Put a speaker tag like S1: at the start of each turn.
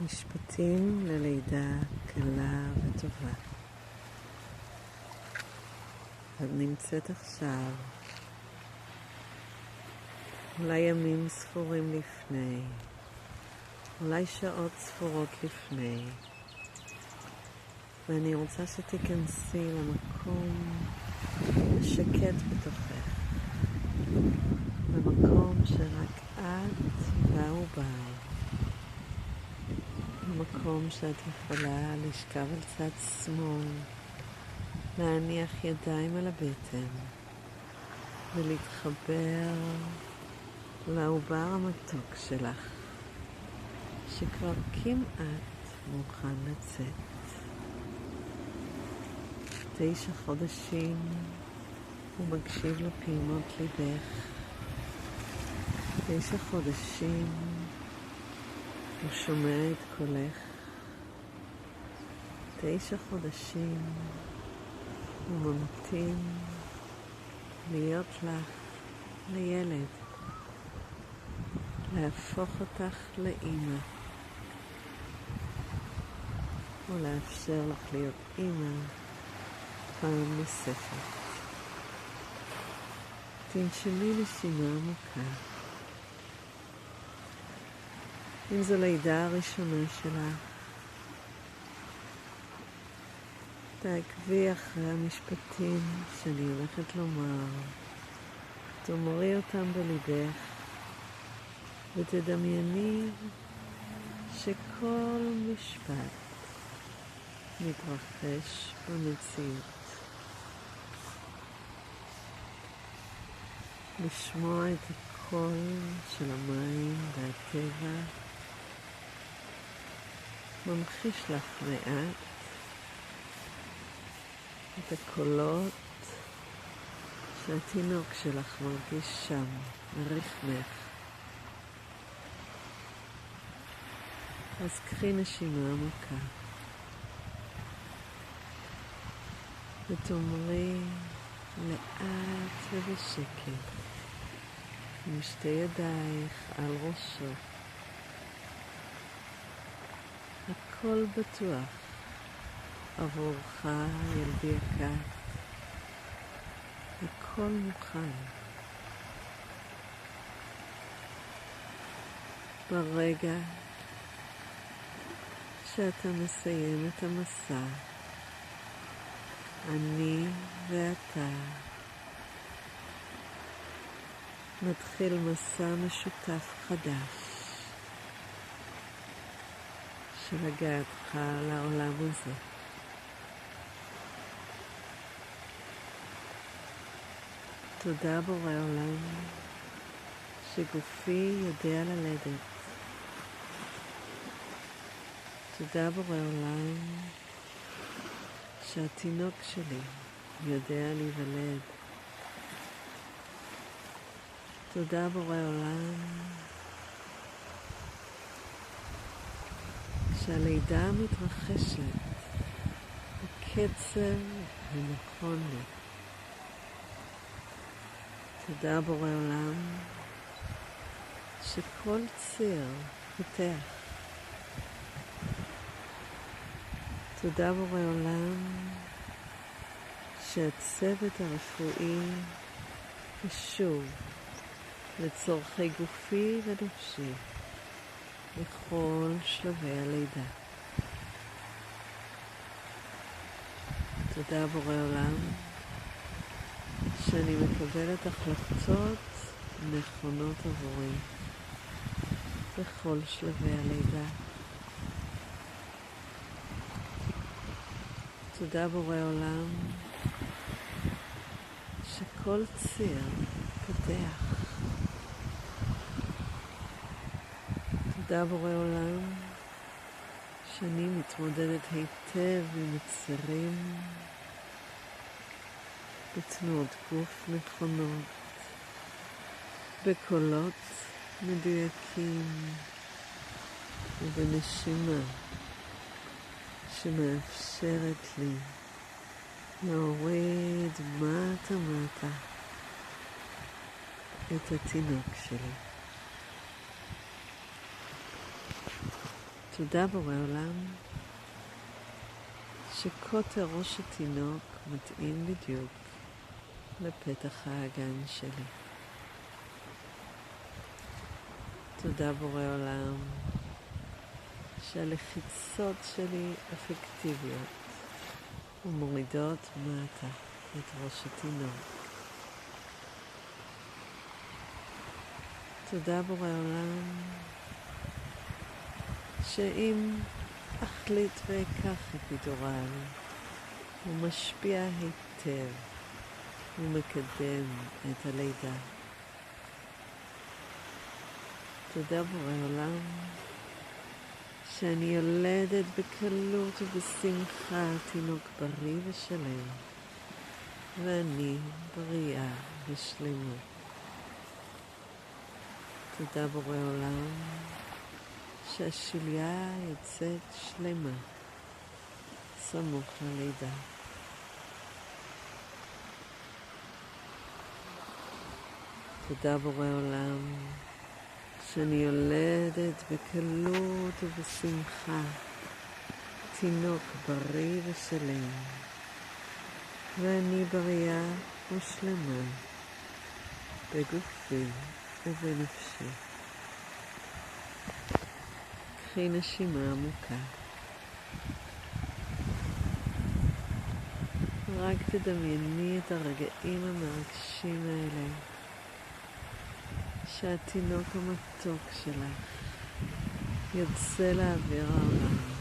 S1: משפטים ללידה קלה וטובה. את נמצאת עכשיו, אולי ימים ספורים לפני, אולי שעות ספורות לפני, ואני רוצה שתיכנסי למקום השקט בתוכך, במקום שרק את והעובר, במקום שאת יכולה לשכב על צד שמאל, להניח ידיים על הבטן ולהתחבר לעובר המתוק שלך, שכבר כמעט מוכן לצאת. 9 חודשים הוא מקשיב לפעימות ליבך. 9 חודשים הוא שומע את קולך. 9 חודשים הוא ממתין להיות לך לילד, להפוך אותך לאמא, ולאפשר לך להיות אמא פעם נוספת. תנשמי נשימה עמוקה. אם זו לידה הראשונה שלך, תעקבי אחרי המשפטים שאני הולכת לומר, תאמרי אותם בליבך, ותדמייני שכל משפט מתרחש במציאות. לשמוע את הקול של המים והטבע ממחיש לך מעט את הקולות שהתינוק שלך מרגיש שם, מרחמך. אז קחי נשימה עמוקה ותאמרי לאט ובשקט עם שתי ידייך על ראשו, הכל בטוח עבורך ילדי יקר, הכל מוכן. ברגע שאתה מסיים את המסע, אני ואתה מתחיל מסע משותף חדש של הגעתך לעולם הזה. תודה בורא עולם שגופי יודע ללדת. תודה בורא עולם שהתינוק שלי יודע להיוולד. תודה בורא עולם שהלידה מתרחשת בקצב הנכון לי. תודה בורא עולם שכל ציר פותח. תודה בורא עולם שהצוות הרפואי קשוב לצורכי גופי ונפשי בכל שלבי הלידה. תודה בורא עולם שאני מקבלת החלטות נכונות עבורי בכל שלבי הלידה. תודה בורא עולם שכל ציר פותח. תודה בורא עולם שאני מתמודדת היטב עם יצרים בתנועות גוף נכונות, בקולות מדויקים ובנשימה שמאפשרת לי להוריד מטה מטה את התינוק שלי. תודה בורא עולם שקוטר ראש התינוק מתאים בדיוק לפתח האגן שלי. תודה בורא עולם שהלחיצות שלי אפקטיביות ומורידות מטה את ראש התינוק. תודה בורא עולם שאם אחליט ואקח אפידורל הוא משפיע היטב ומקדם את הלידה. תודה בורא עולם שאני יולדת בקלות ובשמחה תינוק בריא ושלם, ואני בריאה ושלמות. תודה בורא עולם שהשליה יוצאת שלמה סמוך ללידה. תודה בורא עולם שאני יולדת בקלות ובשמחה תינוק בריא ושלם, ואני בריאה ושלמה בגופי ובנפשי. קחי נשימה עמוקה. רק תדמייני את הרגעים המרגשים האלה שהתינוק המתוק שלך יוצא לאוויר העולם